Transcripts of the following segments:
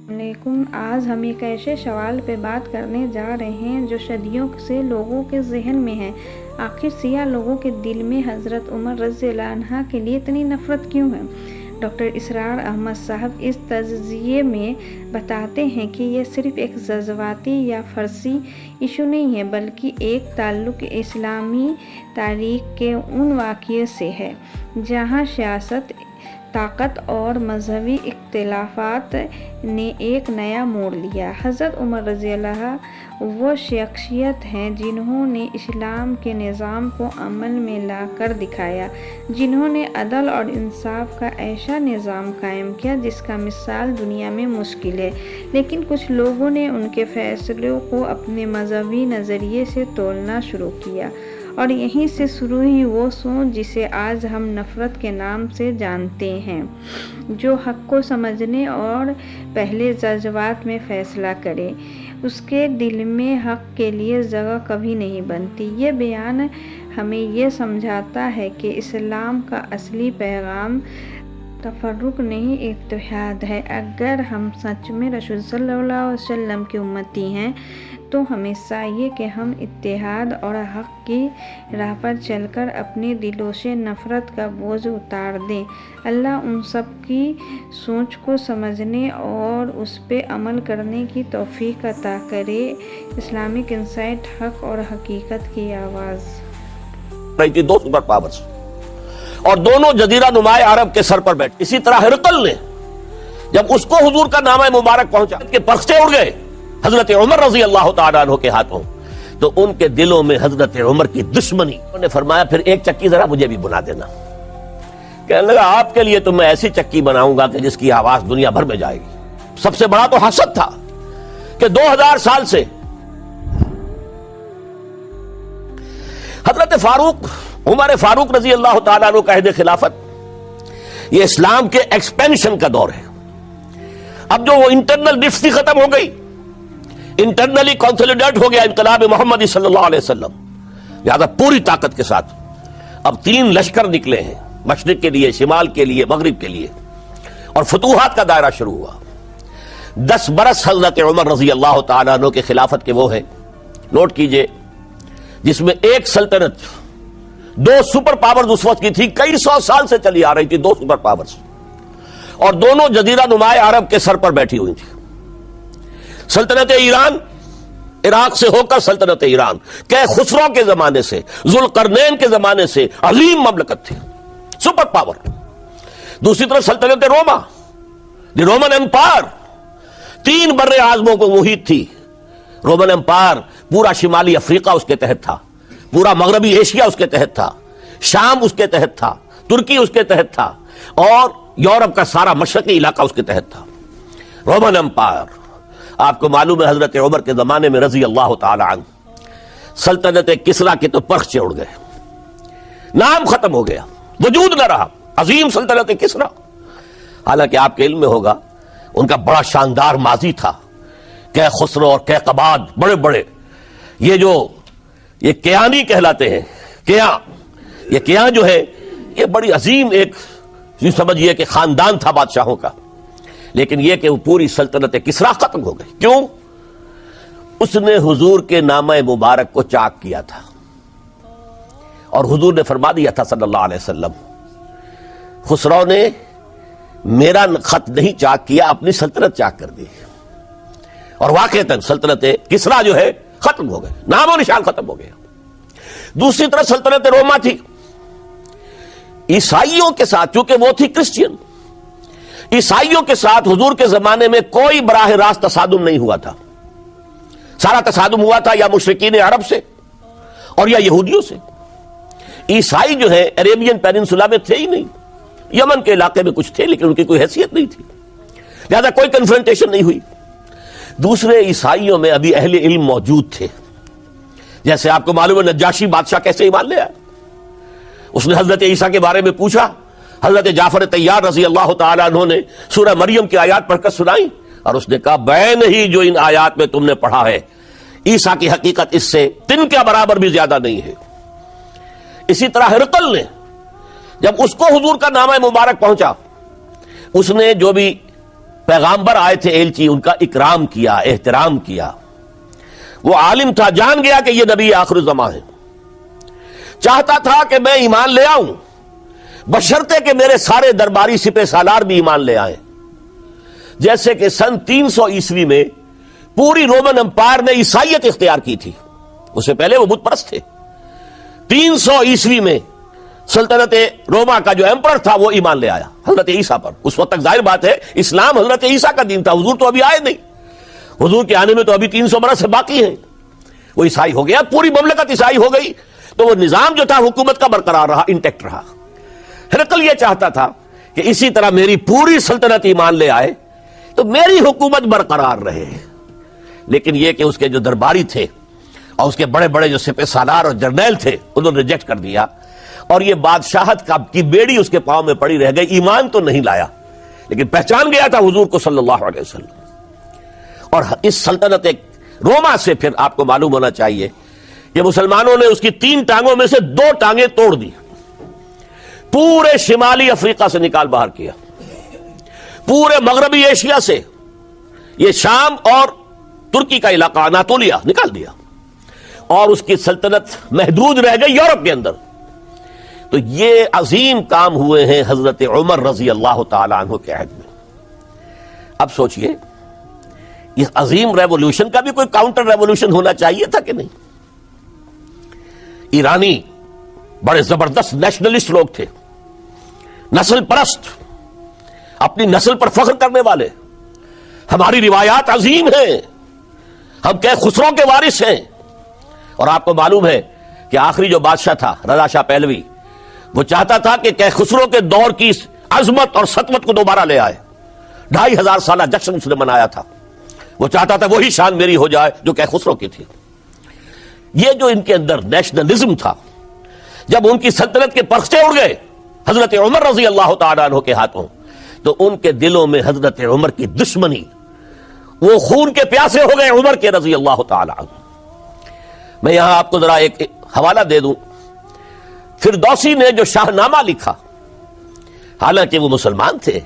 علیکم، آج ہم ایک ایسے سوال پہ بات کرنے جا رہے ہیں جو صدیوں سے لوگوں کے ذہن میں ہے۔ آخر سیاہ لوگوں کے دل میں حضرت عمر رضی اللہ عنہ کے لیے اتنی نفرت کیوں ہے؟ ڈاکٹر اسرار احمد صاحب اس تجزیے میں بتاتے ہیں کہ یہ صرف ایک جذباتی یا فرضی ایشو نہیں ہے، بلکہ ایک تعلق اسلامی تاریخ کے ان واقعے سے ہے جہاں سیاست، طاقت اور مذہبی اختلافات نے ایک نیا موڑ لیا۔ حضرت عمر رضی اللہ وہ شخصیت ہیں جنہوں نے اسلام کے نظام کو عمل میں لا کر دکھایا، جنہوں نے عدل اور انصاف کا ایسا نظام قائم کیا جس کا مثال دنیا میں مشکل ہے، لیکن کچھ لوگوں نے ان کے فیصلوں کو اپنے مذہبی نظریے سے تولنا شروع کیا، اور یہیں سے شروع ہوئی وہ سوچ جسے آج ہم نفرت کے نام سے جانتے ہیں، جو حق کو سمجھنے اور پہلے جذبات میں فیصلہ کرے، اس کے دل میں حق کے لیے جگہ کبھی نہیں بنتی۔ یہ بیان ہمیں یہ سمجھاتا ہے کہ اسلام کا اصلی پیغام تفرق نہیں، اتحاد ہے۔ اگر ہم سچ میں رسول صلی اللہ علیہ وسلم کی امتی ہیں تو ہمیشہ یہ کہ ہم اتحاد اور حق کی راہ پر چل کر اپنے دلوں سے نفرت کا بوجھ اتار دیں۔ اللہ ان سب کی سوچ کو سمجھنے اور اس پہ عمل کرنے کی توفیق عطا کرے۔ اسلامک انسائٹ، حق اور حقیقت کی آواز۔ دو سپر پاورز اور دونوں جزیرہ نمائے عرب کے سر پر بیٹھے۔ اسی طرح ہرقل نے جب اس کو حضور کا نامہ مبارک پہنچا کہ پرخچے اڑ گئے حضرت عمر رضی اللہ تعالیٰ عنہ کے ہاتھوں، تو ان کے دلوں میں حضرت عمر کی دشمنی۔ انہوں نے فرمایا پھر ایک چکی ذرا مجھے بھی بنا دینا۔ کہنے لگا آپ کے لیے تو میں ایسی چکی بناؤں گا کہ جس کی آواز دنیا بھر میں جائے گی۔ سب سے بڑا تو حسد تھا کہ 2000 سال سے حضرت فاروق، عمر فاروق رضی اللہ تعالیٰ عنہ کا عہد خلافت، یہ اسلام کے ایکسپینشن کا دور ہے۔ اب جو وہ انٹرنل ڈفٹ تھی ختم ہو گئی، انٹرنلی کنسولیڈیٹ ہو گیا انقلاب محمدی صلی اللہ علیہ وسلم، لہذا پوری طاقت کے ساتھ اب 3 لشکر نکلے ہیں، مشرق کے لیے، شمال کے لیے، مغرب کے لیے، اور فتوحات کا دائرہ شروع ہوا۔ 10 برس حضرت عمر رضی اللہ تعالیٰ عنہ کے خلافت کے وہ ہیں، نوٹ کیجئے، جس میں ایک سلطنت 2 سپر پاورز اس وقت کی تھی، کئی 100 سال سے چلی آ رہی تھی 2 سپر پاورز، اور دونوں جزیرہ نمائے عرب کے سر پر بیٹھی ہوئی تھی۔ سلطنت ایران، عراق سے ہو کر سلطنت ایران، کہ خسرو کے زمانے سے، ذوالقرنین کے زمانے سے عظیم مملکت تھی، سپر پاور۔ دوسری طرف سلطنت روما، دی رومن امپائر، 3 بر اعظموں کو محیط تھی۔ رومن امپائر پورا شمالی افریقہ اس کے تحت تھا، پورا مغربی ایشیا اس کے تحت تھا، شام اس کے تحت تھا، ترکی اس کے تحت تھا، اور یورپ کا سارا مشرقی علاقہ اس کے تحت تھا۔ رومن امپائر، آپ کو معلوم ہے حضرت عمر کے زمانے میں رضی اللہ تعالی عنہ سلطنت کسریٰ کے تو پرخچے اڑ گئے، نام ختم ہو گیا، وجود نہ رہا عظیم سلطنت کسریٰ۔ حالانکہ آپ کے علم میں ہوگا ان کا بڑا شاندار ماضی تھا، کہ خسرو اور کہ قباد، بڑے بڑے یہ کیانی کہلاتے ہیں، یہ کیاں جو ہے یہ بڑی عظیم ایک یوں سمجھیے کہ خاندان تھا بادشاہوں کا، لیکن یہ کہ وہ پوری سلطنت کسریٰ ختم ہو گئی۔ کیوں؟ اس نے حضور کے نامہ مبارک کو چاک کیا تھا، اور حضور نے فرما دیا تھا صلی اللہ علیہ وسلم، خسرو نے میرا خط نہیں چاک کیا، اپنی سلطنت چاک کر دی، اور واقعتاً سلطنت کسریٰ جو ہے ختم ہو گئے، نام و نشان ختم ہو گیا۔ دوسری طرف سلطنت روما تھی، عیسائیوں کے ساتھ، چونکہ وہ تھی کرسچین، عیسائیوں کے ساتھ حضور کے زمانے میں کوئی براہ راست تصادم نہیں ہوا تھا، سارا تصادم ہوا تھا یا مشرکین عرب سے اور یا یہودیوں سے۔ عیسائی جو ہے عربین پیننسولا میں تھے ہی نہیں، یمن کے علاقے میں کچھ تھے لیکن ان کی کوئی حیثیت نہیں تھی، لہذا کوئی کنفرنٹیشن نہیں ہوئی۔ دوسرے عیسائیوں میں ابھی اہل علم موجود تھے، جیسے آپ کو معلوم ہے نجاشی بادشاہ کیسے ایمان لے آیا، اس نے حضرت عیسیٰ کے بارے میں پوچھا، حضرت جعفر طیار رضی اللہ تعالیٰ عنہ نے سورہ مریم کی آیات پڑھ کر سنائی، اور اس نے کہا بین ہی جو ان آیات میں تم نے پڑھا ہے، عیسیٰ کی حقیقت اس سے 3 کے برابر بھی زیادہ نہیں ہے۔ اسی طرح ہرقل نے جب اس کو حضور کا نامہ مبارک پہنچا، اس نے جو بھی پیغامبر آئے تھے ایلچی، ان کا اکرام کیا، احترام کیا. وہ عالم تھا، جان گیا کہ یہ نبی آخر الزماں ہے. چاہتا تھا کہ میں ایمان لے آؤں بشرطے کہ میرے سارے درباری سپہ سالار بھی ایمان لے آئیں. جیسے کہ سن 300 عیسوی میں پوری رومن امپائر نے عیسائیت اختیار کی تھی، اس سے پہلے وہ بت پرست تھے. 300 عیسوی میں سلطنت روما کا جو ایمپرر تھا وہ ایمان لے آیا حضرت عیسیٰ پر. اس وقت تک ظاہر بات ہے اسلام حضرت عیسیٰ کا دین تھا، حضور تو ابھی آئے نہیں، حضور کے آنے میں تو ابھی 300 برس سے باقی ہیں. وہ عیسائی ہو گیا، پوری مملکت عیسائی ہو گئی، تو وہ نظام جو تھا حکومت کا برقرار رہا، انٹیکٹ رہا. ہرقل یہ چاہتا تھا کہ اسی طرح میری پوری سلطنت ایمان لے آئے تو میری حکومت برقرار رہے. لیکن یہ کہ اس کے جو درباری تھے اور اس کے بڑے بڑے جو سپہ سالار اور جرنیل تھے انہوں نے ریجیکٹ کر دیا، اور یہ بادشاہت کی بیڑی اس کے پاؤں میں پڑی رہ گئی. ایمان تو نہیں لایا لیکن پہچان گیا تھا حضور کو صلی اللہ علیہ وسلم. اور اس سلطنت روما سے پھر آپ کو معلوم ہونا چاہیے کہ مسلمانوں نے اس کی 3 ٹانگوں میں سے 2 ٹانگیں توڑ دی. پورے شمالی افریقہ سے نکال باہر کیا، پورے مغربی ایشیا سے، یہ شام اور ترکی کا علاقہ اناطولیہ نکال دیا، اور اس کی سلطنت محدود رہ گئی یورپ کے اندر. تو یہ عظیم کام ہوئے ہیں حضرت عمر رضی اللہ تعالی عنہ کے عہد میں. اب سوچئے اس عظیم ریولوشن کا بھی کوئی کاؤنٹر ریولوشن ہونا چاہیے تھا کہ نہیں. ایرانی بڑے زبردست نیشنلسٹ لوگ تھے، نسل پرست، اپنی نسل پر فخر کرنے والے. ہماری روایات عظیم ہیں، ہم کہ خسرو کے وارث ہیں. اور آپ کو معلوم ہے کہ آخری جو بادشاہ تھا رضا شاہ پہلوی، وہ چاہتا تھا کہ خسرو کے دور کی عظمت اور سطوت کو دوبارہ لے آئے. 2500 سالہ جشن اس نے منایا تھا. وہ چاہتا تھا وہی شان میری ہو جائے جو خسرو کی تھی. یہ جو ان کے اندر نیشنلزم تھا، جب ان کی سلطنت کے پرخچے اڑ گئے حضرت عمر رضی اللہ تعالیٰ عنہ کے ہاتھوں، تو ان کے دلوں میں حضرت عمر کی دشمنی، وہ خون کے پیاسے ہو گئے عمر کے رضی اللہ تعالیٰ عنہ. میں یہاں آپ کو ذرا ایک حوالہ دے دوں. فردوسی نے جو شاہ نامہ لکھا، حالانکہ وہ مسلمان تھے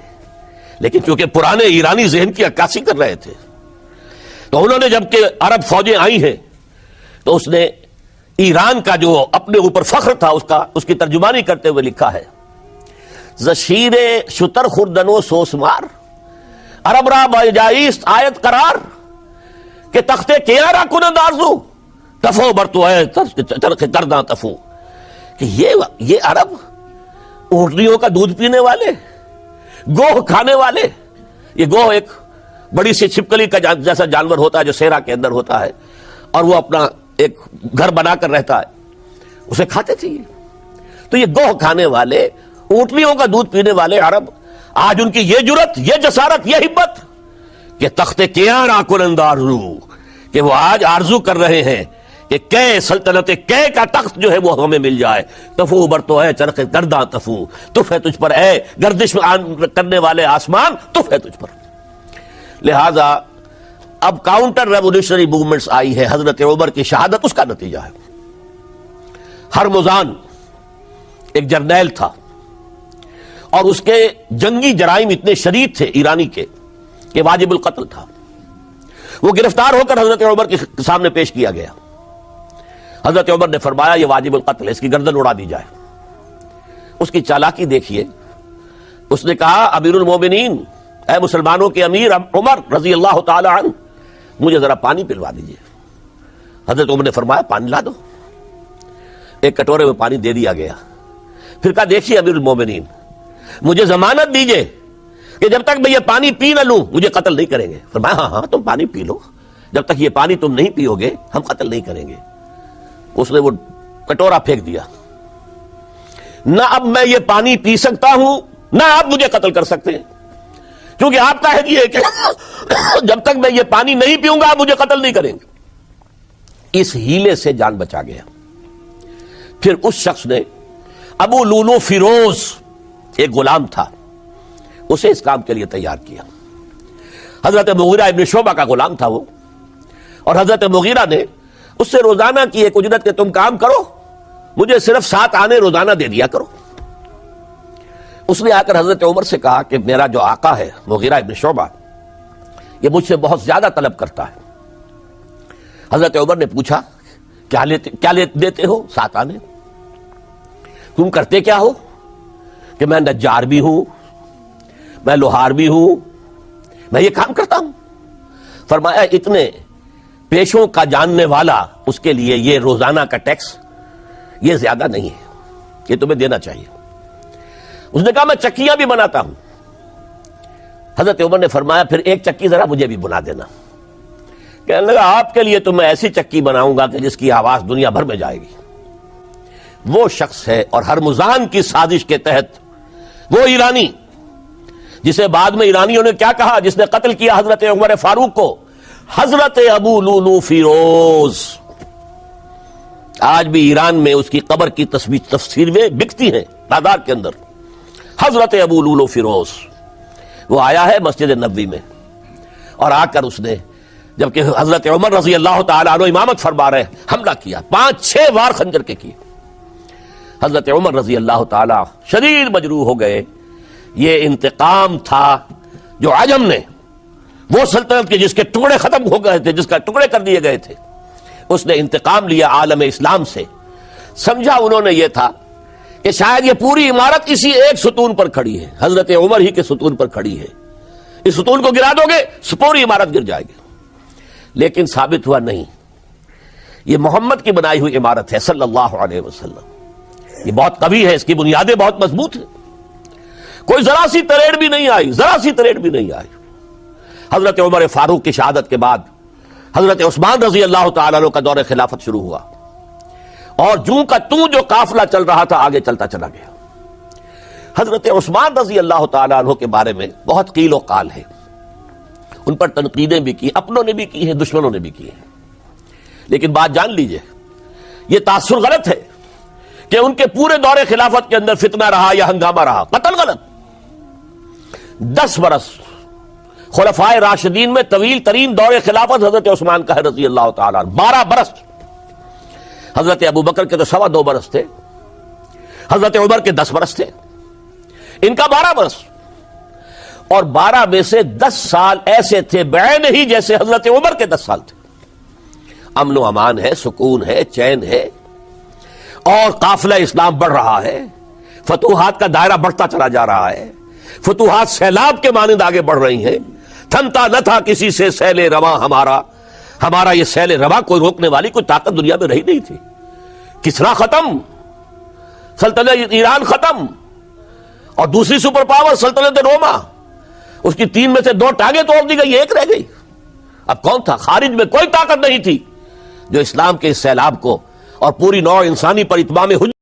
لیکن چونکہ پرانے ایرانی ذہن کی عکاسی کر رہے تھے، تو انہوں نے جب کہ عرب فوجیں آئی ہیں تو اس نے ایران کا جو اپنے اوپر فخر تھا اس کی ترجمانی کرتے ہوئے لکھا ہے: زشیر شتر خوردنو سوسمار عرب را بجائیست آیت قرار کہ تختے کیا را کنند آرزو تفو برتو ہے چرخ کرداں تفو. کہ یہ عرب اونٹنیوں کا دودھ پینے والے، گوہ کھانے والے. یہ گوہ ایک بڑی سی چھپکلی کا جیسا جانور ہوتا ہے جو صحرا کے اندر ہوتا ہے، اور وہ اپنا ایک گھر بنا کر رہتا ہے، اسے کھاتے تھے. تو یہ گوہ کھانے والے، اونٹنیوں کا دودھ پینے والے عرب، آج ان کی یہ جرت، یہ جسارت، یہ ہمت کہ تخت کیاں را کنند آرزو، کہ وہ آج آرزو کر رہے ہیں کہ سلطنت کا تخت جو ہے وہ ہمیں مل جائے. تفو برتو ہے چرخ گرداں تفو، تف ہے تجھ پر اے گردش کرنے والے آسمان، تف ہے تجھ پر. لہذا اب کاؤنٹر ریولوشنری موومنٹس آئی ہے. حضرت عمر کی شہادت اس کا نتیجہ ہے. ہرمزان ایک جرنیل تھا اور اس کے جنگی جرائم اتنے شدید تھے ایرانی کے کہ واجب القتل تھا. وہ گرفتار ہو کر حضرت عمر کے سامنے پیش کیا گیا. حضرت عمر نے فرمایا یہ واجب القتل ہے، اس کی گردن اڑا دی جائے. اس کی چالاکی دیکھیے. اس نے کہا امیر المومنین، اے مسلمانوں کے امیر عمر رضی اللہ تعالی عنہ، مجھے ذرا پانی پلوا دیجیے. حضرت عمر نے فرمایا پانی لا دو. ایک کٹورے میں پانی دے دیا گیا. پھر کہا دیکھیے امیر المومنین، مجھے ضمانت دیجیے کہ جب تک میں یہ پانی پی نہ لوں مجھے قتل نہیں کریں گے. فرمایا ہاں ہاں تم پانی پی لو، جب تک یہ پانی تم نہیں پیو گے ہم قتل نہیں کریں گے. اس نے وہ کٹورا پھینک دیا. نہ اب میں یہ پانی پی سکتا ہوں نہ آپ مجھے قتل کر سکتے ہیں، کیونکہ آپ کا ہے یہ کہ جب تک میں یہ پانی نہیں پیوں گا آپ مجھے قتل نہیں کریں گے. اس ہیلے سے جان بچا گیا. پھر اس شخص نے ابو لولو فیروز، ایک غلام تھا، اسے اس کام کے لیے تیار کیا. حضرت مغیرہ ابن شعبہ کا غلام تھا وہ، اور حضرت مغیرہ نے اس سے روزانہ کی ایک اجرت کہ تم کام کرو، مجھے صرف 7 آنے روزانہ دے دیا کرو. اس نے آ کر حضرت عمر سے کہا کہ میرا جو آقا ہے مغیرہ ابن شعبہ، یہ مجھ سے بہت زیادہ طلب کرتا ہے۔ حضرت عمر نے پوچھا کیا دیتے ہو؟ 7 آنے۔ تم کرتے کیا ہو؟ کہ میں نجار بھی ہوں، میں لوہار بھی ہوں، میں یہ کام کرتا ہوں۔ فرمایا اتنے پیشوں کا جاننے والا اس کے لیے یہ روزانہ کا ٹیکس یہ زیادہ نہیں ہے، یہ تمہیں دینا چاہیے۔ اس نے کہا میں چکیاں بھی بناتا ہوں۔ حضرت عمر نے فرمایا پھر ایک چکی ذرا مجھے بھی بنا دینا۔ کہنے لگا آپ کے لیے تو میں ایسی چکی بناؤں گا کہ جس کی آواز دنیا بھر میں جائے گی۔ وہ شخص ہے اور ہرمزان کی سازش کے تحت وہ ایرانی جسے بعد میں ایرانیوں نے کیا کہا، جس نے قتل کیا حضرت عمر فاروق کو، حضرت ابو لولو فیروز۔ آج بھی ایران میں اس کی قبر کی تفسیریں بکتی ہیں بازار کے اندر، حضرت ابو لولو فیروز۔ وہ آیا ہے مسجد نبوی میں اور آ کر اس نے جبکہ حضرت عمر رضی اللہ تعالیٰ عنہ امامت فرما رہے حملہ کیا، 5-6 وار خنجر کے کیے۔ حضرت عمر رضی اللہ تعالیٰ شدید مجروح ہو گئے۔ یہ انتقام تھا جو عجم نے، وہ سلطنت کے جس کے ٹکڑے ختم ہو گئے تھے، جس کا ٹکڑے کر دیے گئے تھے، اس نے انتقام لیا عالم اسلام سے۔ سمجھا انہوں نے یہ تھا کہ شاید یہ پوری عمارت اسی ایک ستون پر کھڑی ہے، حضرت عمر ہی کے ستون پر کھڑی ہے، اس ستون کو گرا دو گے پوری عمارت گر جائے گی۔ لیکن ثابت ہوا نہیں، یہ محمد کی بنائی ہوئی عمارت ہے صلی اللہ علیہ وسلم، یہ بہت قوی ہے، اس کی بنیادیں بہت مضبوط ہیں، کوئی ذرا سی تریڑ بھی نہیں آئی، ذرا سی تریڑ بھی نہیں آئی۔ حضرت عمر فاروق کی شہادت کے بعد حضرت عثمان رضی اللہ تعالیٰ عنہ کا دور خلافت شروع ہوا، اور جوں کا توں جو قافلہ چل رہا تھا آگے چلتا چلا گیا۔ حضرت عثمان رضی اللہ تعالیٰ عنہ کے بارے میں بہت قیل و قال ہے، ان پر تنقیدیں بھی کی، اپنوں نے بھی کی ہیں، دشمنوں نے بھی کی ہیں، لیکن بات جان لیجئے یہ تاثر غلط ہے کہ ان کے پورے دور خلافت کے اندر فتنہ رہا یا ہنگامہ رہا، قتل غلط۔ 10 برس خلفائے راشدین میں طویل ترین دور خلافت حضرت عثمان کا ہے رضی اللہ تعالیٰ عنہ، 12 برس۔ حضرت ابو بکر کے تو 2.25 برس تھے، حضرت عمر کے 10 برس تھے، ان کا 12 برس، اور 12 میں سے 10 سال ایسے تھے بعین ہی جیسے حضرت عمر کے 10 سال تھے۔ امن و امان ہے، سکون ہے، چین ہے، اور قافلہ اسلام بڑھ رہا ہے، فتوحات کا دائرہ بڑھتا چلا جا رہا ہے، فتوحات سیلاب کے مانند آگے بڑھ رہی ہیں، تھمتا نہ تھا کسی سے سیل رواں ہمارا یہ سیل رواں کوئی روکنے والی کوئی طاقت دنیا میں رہی نہیں تھی۔ کسرا ختم، سلطنت ایران ختم، اور دوسری سپر پاور سلطنت روما، اس کی 3 میں سے 2 ٹانگیں توڑ دی گئی، 1 رہ گئی۔ اب کون تھا؟ خارج میں کوئی طاقت نہیں تھی جو اسلام کے اس سیلاب کو اور پوری نوع انسانی پر اتمام حجت